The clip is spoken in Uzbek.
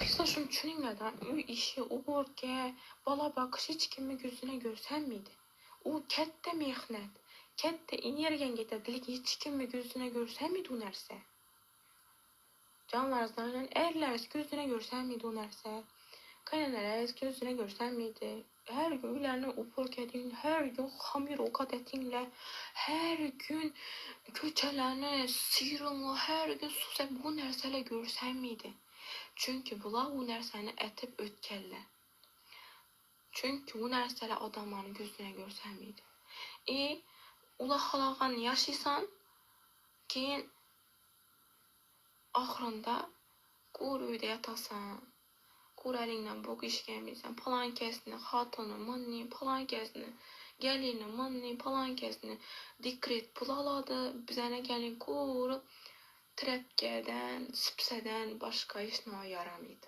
Arkadaşım düşününmeden o işi, o borca, bala bakış hiç kimi gözüne görsen miydi? O katta mehnat, katta energiyan ketadi, lekin hech kimni gözüne görsen miydi o narsa? Canlarzlardan erlariz gözüne görsen miydi o narsa? Kaynanalariz gözüne görsen miydi? Her gün ularni upor kedin, her gün hamir ovqat etinle, her gün ko'chalarni siyrinla, her gün susab bu narsalar görsen miydi? Çünkü bular bu narsani etib o'tganlar. Çünkü bu narsalar odamlarni gözüne görsen miydi? Ular xalaqan yashaysan, keyin oxirida ko'r uyda yotasan. Ko'ralingdan bok ishganmaysan, palankasini, xotini, manni, palankasini, galini, manni, palankasini dekret pul oladi, bizani galin ko'rib, trapkadan, sipsadan boshqa hech narsa yaramaydi.